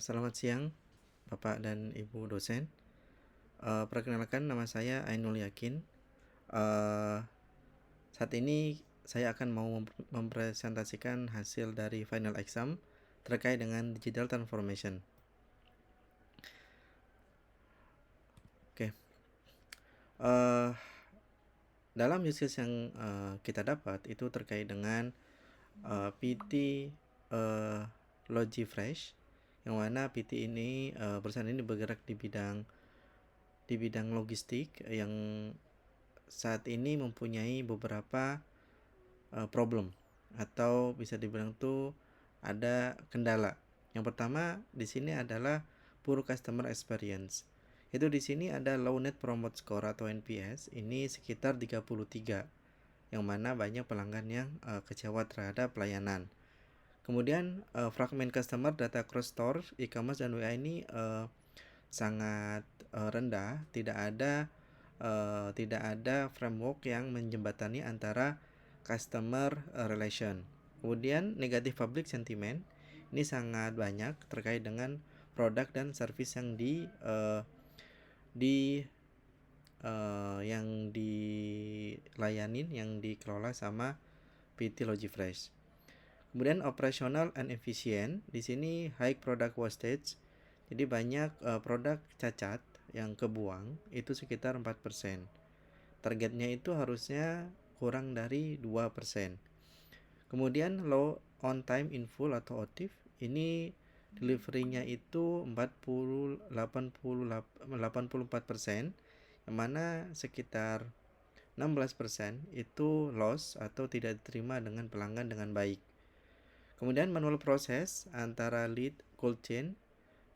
Selamat siang, Bapak dan Ibu dosen. Perkenalkan, nama saya Ainul Yakin. Uh, saat ini saya akan mau mempresentasikan hasil dari final exam terkait dengan digital transformation. Oke. Dalam use case yang kita dapat itu terkait dengan PT Logifresh, yang mana PT ini perusahaan ini bergerak di bidang logistik yang saat ini mempunyai beberapa problem, atau bisa dibilang tuh ada kendala. Yang pertama di sini adalah poor customer experience. Itu di sini ada low net promote score atau NPS, ini sekitar 33, yang mana banyak pelanggan yang kecewa terhadap pelayanan. Kemudian fragment customer data cross store, e-commerce dan WA ini sangat rendah, tidak ada framework yang menjembatani antara customer relation. Kemudian negatif public sentiment ini sangat banyak terkait dengan produk dan service yang yang dilayanin, yang dikelola sama PT Logifresh. Kemudian operational and efficient, di sini high product wastage. Jadi banyak produk cacat yang kebuang, itu sekitar 4%. Targetnya itu harusnya kurang dari 2%. Kemudian low on time in full atau OTIF, ini delivery-nya itu 84%, yang mana sekitar 16% itu loss atau tidak diterima dengan pelanggan dengan baik. Kemudian manual proses antara lead, cold chain,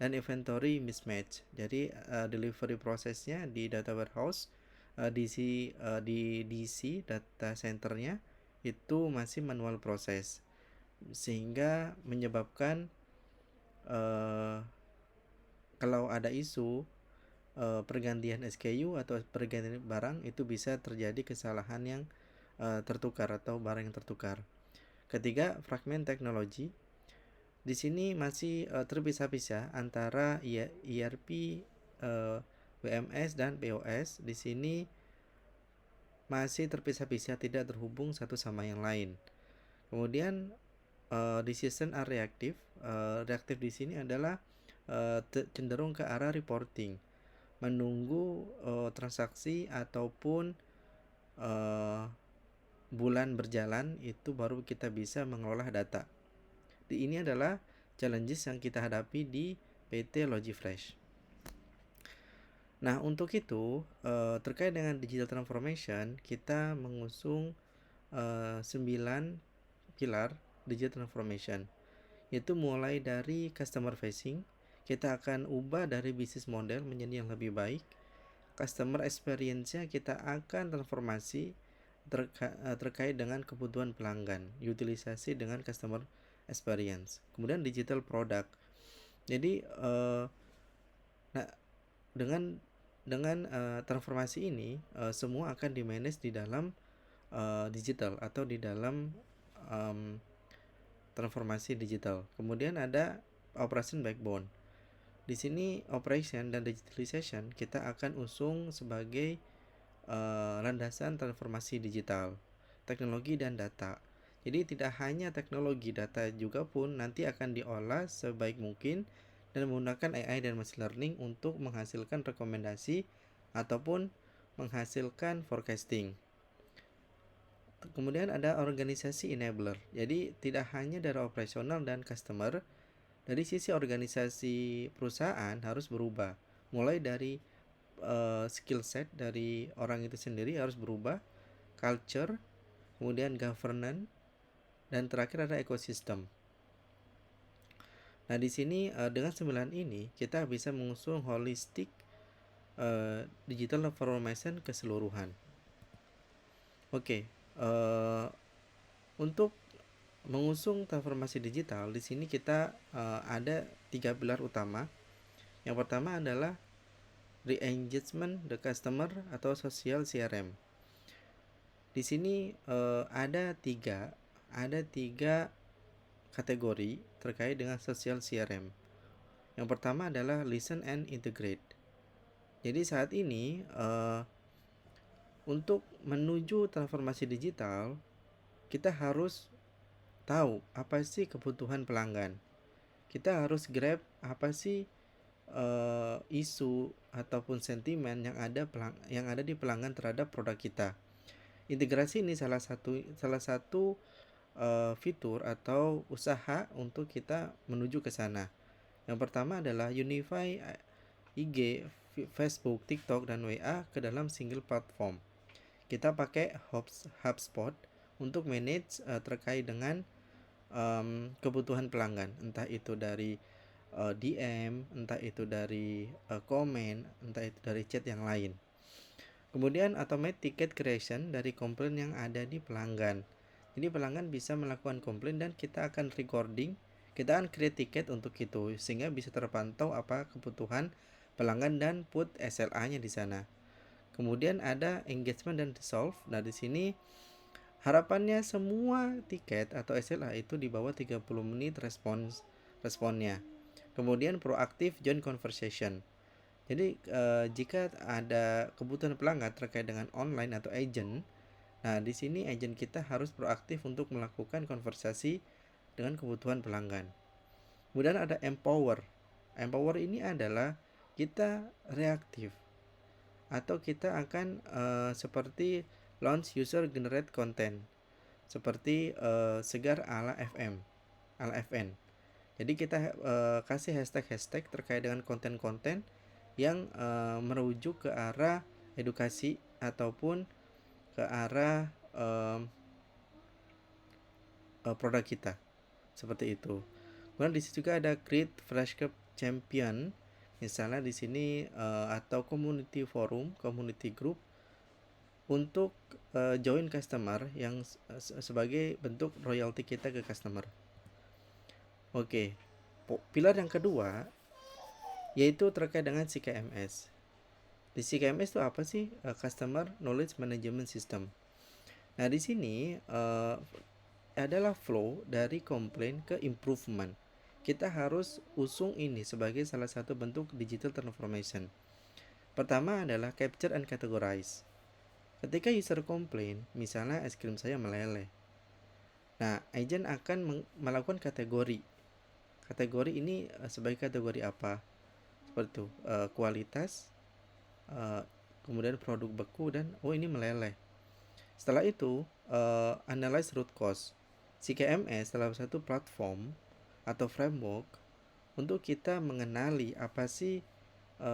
dan inventory mismatch. Jadi delivery prosesnya di data warehouse, di DC data centernya itu masih manual proses, sehingga menyebabkan kalau ada isu pergantian SKU atau pergantian barang, itu bisa terjadi kesalahan yang tertukar atau barang yang tertukar. Ketiga, fragment teknologi. Di sini masih terpisah-pisah antara ERP, WMS dan POS. Di sini masih terpisah-pisah, tidak terhubung satu sama yang lain. Kemudian decision are reactive. Reaktif di sini adalah cenderung ke arah reporting, menunggu transaksi ataupun bulan berjalan itu baru kita bisa mengolah data. Ini adalah challenges yang kita hadapi di PT Logifresh. Nah, untuk itu terkait dengan digital transformation, kita mengusung 9 pilar digital transformation, yaitu mulai dari customer facing. Kita akan ubah dari bisnis model menjadi yang lebih baik. Customer experience-nya kita akan transformasi terkait dengan kebutuhan pelanggan, utilisasi dengan customer experience. Kemudian digital product. Jadi dengan transformasi ini semua akan di-manage di dalam digital atau di dalam transformasi digital. Kemudian ada operation backbone. Di sini operation dan digitalization kita akan usung sebagai landasan transformasi digital, teknologi dan data. Jadi tidak hanya teknologi, data juga pun nanti akan diolah sebaik mungkin dan menggunakan AI dan machine learning untuk menghasilkan rekomendasi ataupun menghasilkan forecasting. Kemudian ada organisasi enabler. Jadi tidak hanya dari operasional dan customer, dari sisi organisasi perusahaan harus berubah. Mulai dari skill set dari orang itu sendiri harus berubah, culture, kemudian governance, dan terakhir ada ekosistem. Nah, di sini dengan 9 ini kita bisa mengusung holistic digital transformation keseluruhan. Oke, untuk mengusung transformasi digital, di sini kita ada 3 pilar utama. Yang pertama adalah re-engagement the customer atau social CRM. Di sini ada tiga kategori terkait dengan social CRM. Yang pertama adalah listen and integrate. Jadi saat ini untuk menuju transformasi digital, kita harus tahu apa sih kebutuhan pelanggan. Kita harus grab apa sih isu ataupun sentimen yang ada di pelanggan terhadap produk kita. Integrasi ini salah satu fitur atau usaha untuk kita menuju ke sana. Yang pertama adalah unify IG, Facebook, TikTok, dan WA ke dalam single platform. Kita pakai HubSpot untuk manage terkait dengan kebutuhan pelanggan, entah itu dari DM, entah itu dari komen, entah itu dari chat yang lain. Kemudian automate ticket creation dari komplain yang ada di pelanggan. Jadi pelanggan bisa melakukan komplain dan kita akan recording, kita akan create tiket untuk itu sehingga bisa terpantau apa kebutuhan pelanggan dan put SLA-nya di sana. Kemudian ada engagement dan resolve. Nah, di sini harapannya semua tiket atau SLA itu di bawah 30 menit responnya. Kemudian proaktif join conversation. Jadi jika ada kebutuhan pelanggan terkait dengan online atau agent, nah di sini agent kita harus proaktif untuk melakukan konversasi dengan kebutuhan pelanggan. Kemudian ada empower. Empower ini adalah kita reaktif atau kita akan seperti launch user generate content seperti segar ala FN. Jadi kita kasih hashtag terkait dengan konten-konten yang merujuk ke arah edukasi ataupun ke arah produk kita seperti itu. Kemudian di sini juga ada create flashcard champion, misalnya di sini atau community forum, community group untuk join customer yang sebagai bentuk royalty kita ke customer. Oke, pilar yang kedua yaitu terkait dengan CKMS. Di CKMS itu apa sih? Customer Knowledge Management System. Nah, di sini adalah flow dari komplain ke improvement. Kita harus usung ini sebagai salah satu bentuk digital transformation. Pertama adalah capture and categorize. Ketika user komplain, misalnya es krim saya meleleh. Nah, agent akan melakukan kategori. Kategori ini sebagai kategori apa? Seperti itu, kualitas, kemudian produk beku, dan ini meleleh. Setelah itu analyze root cause. CKMS adalah satu platform atau framework untuk kita mengenali apa sih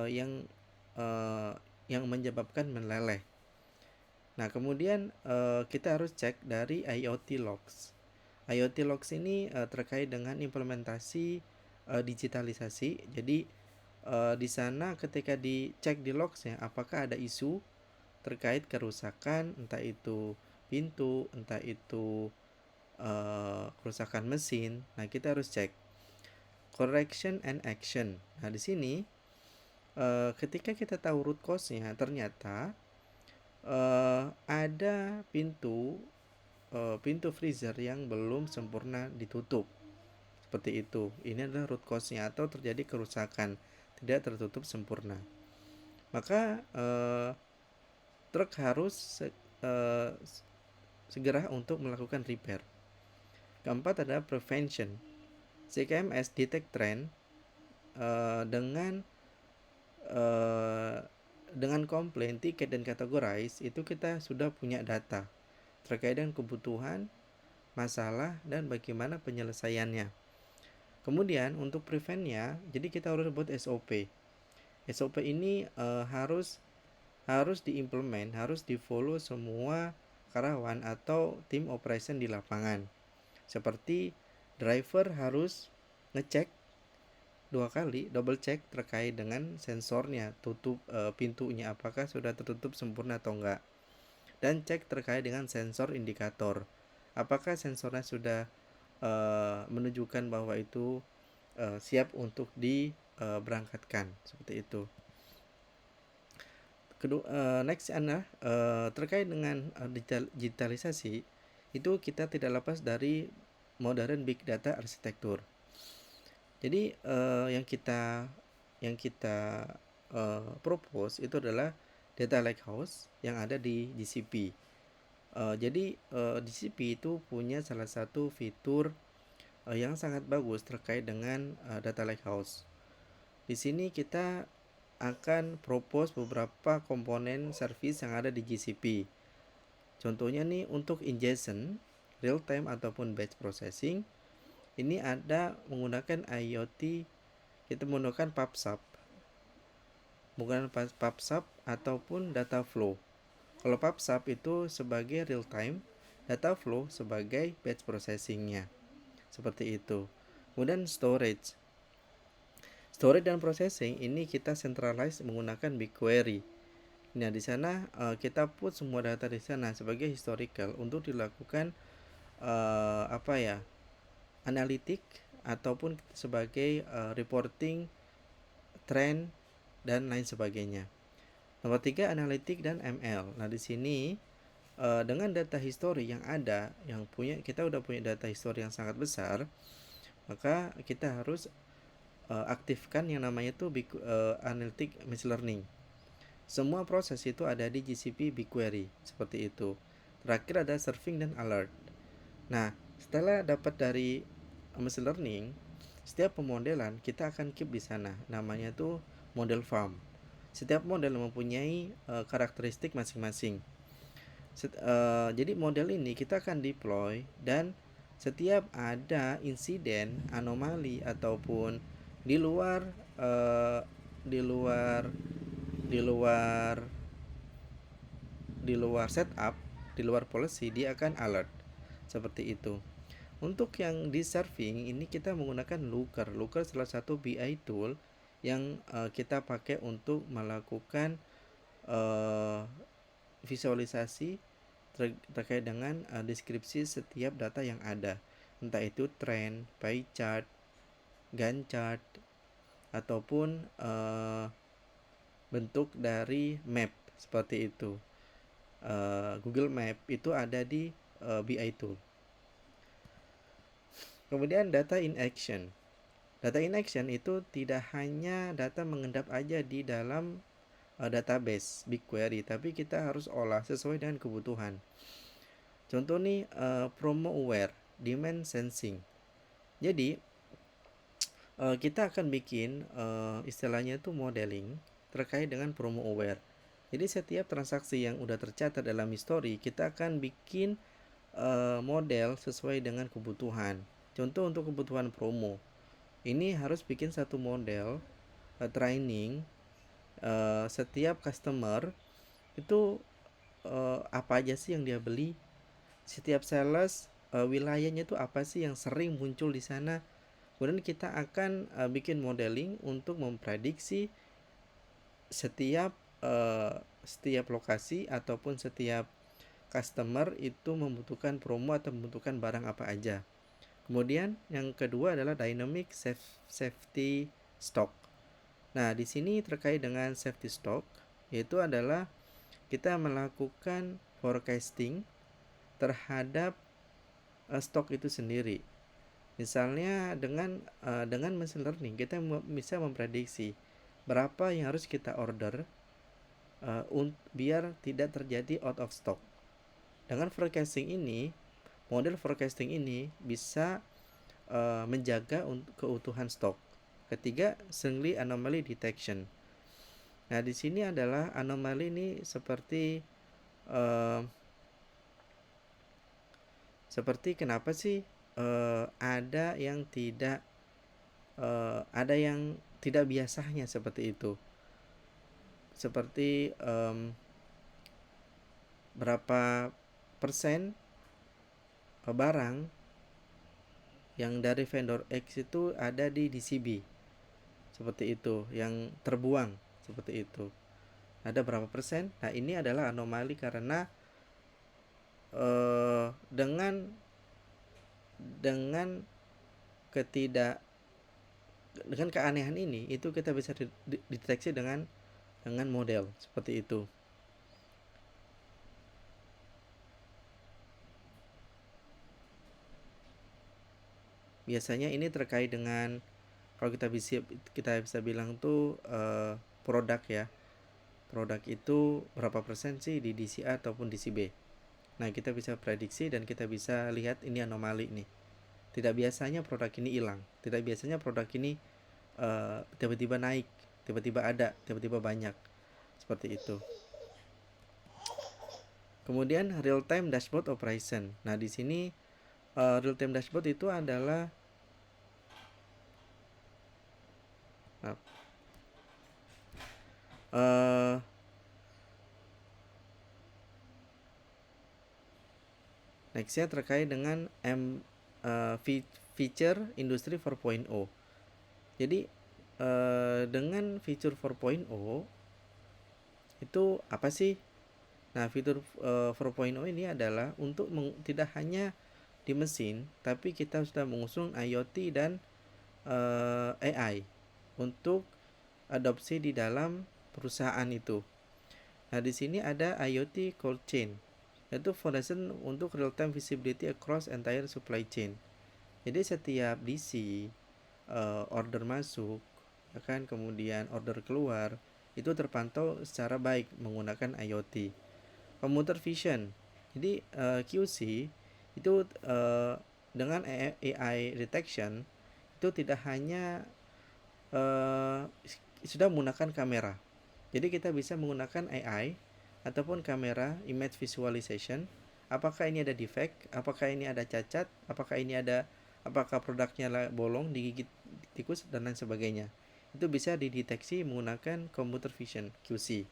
yang menyebabkan meleleh. Nah, kemudian kita harus cek dari IoT logs. IoT logs ini terkait dengan implementasi digitalisasi. Jadi di sana ketika dicek di logsnya apakah ada isu terkait kerusakan, entah itu pintu, entah itu kerusakan mesin. Nah, kita harus cek correction and action. Nah, di sini ketika kita tahu root cause-nya, ternyata ada pintu freezer yang belum sempurna ditutup. Seperti itu. Ini adalah root cause-nya atau terjadi kerusakan, tidak tertutup sempurna. Maka truk harus segera untuk melakukan repair. Keempat adalah prevention. CKMS detect trend dengan komplain, tiket, dan categorize. Itu kita sudah punya data terkait dengan kebutuhan, masalah, dan bagaimana penyelesaiannya. Kemudian untuk preventnya, jadi kita harus buat SOP. SOP ini harus diimplement, harus di-follow semua karyawan atau tim operation di lapangan. Seperti driver harus ngecek 2 kali, double check terkait dengan sensornya, tutup pintunya apakah sudah tertutup sempurna atau enggak. Dan cek terkait dengan sensor indikator. Apakah sensornya sudah menunjukkan bahwa itu siap untuk diberangkatkan, seperti itu. Next adalah terkait dengan digitalisasi, itu kita tidak lepas dari modern big data arsitektur. Jadi yang kita propose itu adalah data lakehouse yang ada di GCP. Jadi GCP itu punya salah satu fitur yang sangat bagus terkait dengan data lakehouse. Di sini kita akan propose beberapa komponen service yang ada di GCP. Contohnya nih untuk ingestion, real time ataupun batch processing, ini ada menggunakan IoT, kita menggunakan PubSub. Menggunakan PubSub ataupun data flow. Kalau PubSub itu sebagai real time, data flow sebagai batch processingnya. Seperti itu. Kemudian storage. Storage dan processing ini kita centralize menggunakan BigQuery. Nah, di sana kita put semua data di sana sebagai historical untuk dilakukan analitik ataupun sebagai reporting trend dan lain sebagainya. Nomor 3, analitik dan ML. Nah, di sini dengan data history yang ada, kita udah punya data history yang sangat besar, maka kita harus aktifkan yang namanya itu analytic machine learning. Semua proses itu ada di GCP BigQuery, seperti itu. Terakhir ada serving dan alert. Nah, setelah dapat dari machine learning, setiap pemodelan kita akan keep di sana. Namanya itu model farm. Setiap model mempunyai karakteristik masing-masing. Jadi model ini kita akan deploy, dan setiap ada insiden, anomali ataupun di luar uh, di luar di luar di luar setup, di luar policy, dia akan alert. Seperti itu. Untuk yang di serving ini kita menggunakan Looker. Looker salah satu BI tool yang kita pakai untuk melakukan visualisasi terkait dengan deskripsi setiap data yang ada. Entah itu trend, pie chart, Gantt chart, ataupun bentuk dari map seperti itu. Google Map itu ada di BI tool. Kemudian data in action. Data in action itu tidak hanya data mengendap aja di dalam database BigQuery, tapi kita harus olah sesuai dengan kebutuhan. Contoh nih promo aware, demand sensing. Jadi kita akan bikin istilahnya itu modeling terkait dengan promo aware. Jadi setiap transaksi yang udah tercatat dalam history, kita akan bikin model sesuai dengan kebutuhan. Contoh untuk kebutuhan promo, ini harus bikin satu model training setiap customer itu apa aja sih yang dia beli, setiap sales wilayahnya itu apa sih yang sering muncul di sana. Kemudian kita akan bikin modeling untuk memprediksi setiap lokasi ataupun setiap customer itu membutuhkan promo atau membutuhkan barang apa aja. Kemudian yang kedua adalah dynamic safety stock. Nah, di sini terkait dengan safety stock, yaitu adalah kita melakukan forecasting terhadap stok itu sendiri. Misalnya dengan machine learning kita bisa memprediksi berapa yang harus kita order biar tidak terjadi out of stock. Dengan forecasting ini, model forecasting ini bisa menjaga keutuhan stok. Ketiga, singly anomaly detection. Nah, di sini adalah anomali ini seperti kenapa sih ada yang tidak biasanya seperti itu. Seperti berapa persen barang yang dari vendor X itu ada di DCB, seperti itu, yang terbuang, seperti itu. Ada berapa persen? Nah, ini adalah anomali karena dengan keanehan ini itu kita bisa deteksi dengan model seperti itu. Biasanya ini terkait dengan Kalau kita bisa bilang tuh produk ya. Produk itu berapa persen sih di DC A ataupun DC B. Nah, kita bisa prediksi dan kita bisa lihat ini anomali nih. Tidak biasanya produk ini hilang. Tidak biasanya produk ini tiba-tiba naik, tiba-tiba ada, tiba-tiba banyak. Seperti itu. Kemudian real time dashboard operation. Nah, di sini real time dashboard itu adalah uh, nextnya terkait dengan feature industri 4.0. Jadi dengan feature 4.0 itu apa sih? Nah, fitur 4.0 ini adalah untuk tidak hanya di mesin, tapi kita sudah mengusung IoT dan AI untuk adopsi di dalam perusahaan itu. Nah, di sini ada IoT cold chain, yaitu foundation untuk real time visibility across entire supply chain. Jadi setiap DC order masuk, ya kan, kemudian order keluar, itu terpantau secara baik menggunakan IoT. Computer vision. Jadi QC itu dengan AI detection itu tidak hanya sudah menggunakan kamera. Jadi kita bisa menggunakan AI ataupun kamera image visualization. Apakah ini ada defect? Apakah ini ada cacat? Apakah produknya bolong, digigit tikus dan lain sebagainya. Itu bisa dideteksi menggunakan computer vision QC.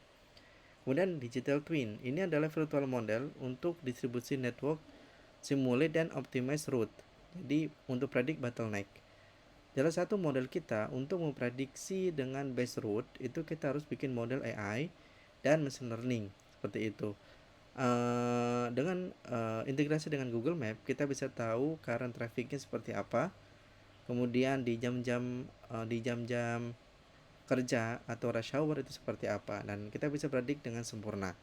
Kemudian digital twin, ini adalah virtual model untuk distribusi network, simulate dan optimize route. Jadi untuk predict bottleneck. Salah satu model kita untuk memprediksi dengan base route itu kita harus bikin model AI dan machine learning seperti itu. Dengan integrasi dengan Google Map kita bisa tahu current trafficnya seperti apa. Kemudian di jam-jam kerja atau rush hour itu seperti apa, dan kita bisa predik dengan sempurna.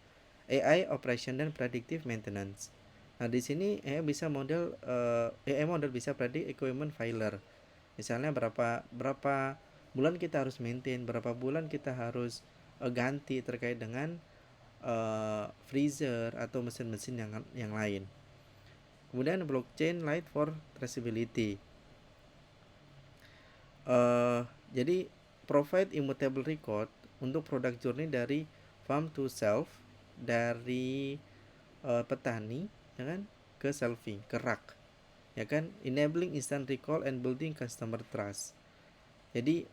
AI operation dan predictive maintenance. Nah, di sini AI model bisa predik equipment failure. Misalnya berapa bulan kita harus maintain, berapa bulan kita harus ganti terkait dengan freezer atau mesin-mesin yang lain. Kemudian blockchain light for traceability. Jadi provide immutable record untuk product journey dari farm to shelf, dari petani, ya kan, ke shelving, ke rack, ya kan, enabling instant recall and building customer trust. Jadi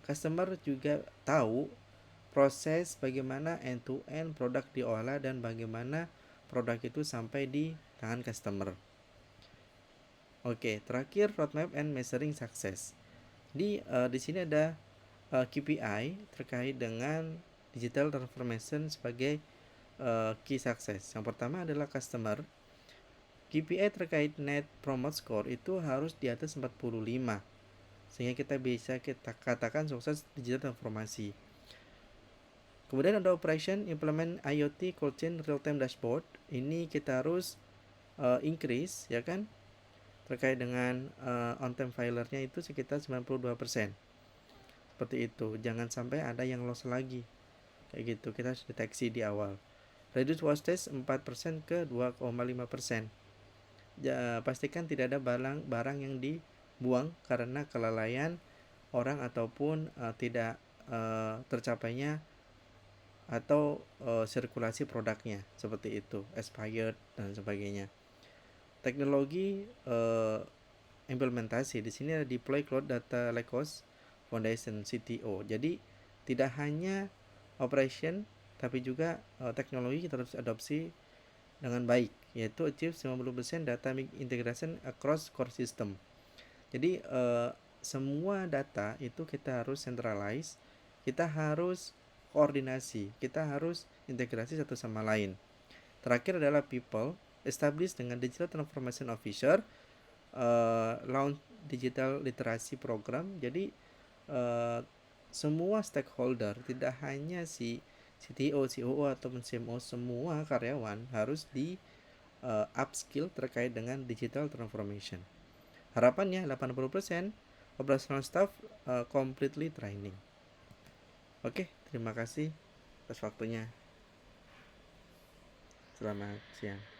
customer juga tahu proses bagaimana end to end produk diolah dan bagaimana produk itu sampai di tangan customer. Oke, terakhir roadmap and measuring success. Di sini ada KPI terkait dengan digital transformation sebagai key success. Yang pertama adalah customer. KPI terkait net promote score itu harus di atas 45 sehingga kita katakan sukses digital transformasi. Kemudian ada operation, implement IoT cold chain real time dashboard. Ini kita harus increase, ya kan, terkait dengan on time failure-nya itu sekitar 92%. Seperti itu, jangan sampai ada yang loss lagi. Kayak gitu, kita harus deteksi di awal. Reduce wastage 4% ke 2,5%. Pastikan tidak ada barang yang dibuang karena kelalaian orang ataupun tidak tercapainya atau sirkulasi produknya, seperti itu, expired dan sebagainya. Teknologi implementasi di sini ada deploy cloud data lakehouse foundation CTO. Jadi tidak hanya operation tapi juga teknologi kita harus adopsi dengan baik, yaitu achieve 90% data integration across core system. Jadi semua data itu kita harus centralize, kita harus koordinasi, kita harus integrasi satu sama lain. Terakhir adalah people, establish dengan digital transformation officer, launch digital literasi program. Jadi semua stakeholder, tidak hanya si CTO, COO ataupun CMO, semua karyawan harus di upskill terkait dengan digital transformation. Harapannya 80% operational staff completely training. Oke, terima kasih atas waktunya. Selamat siang.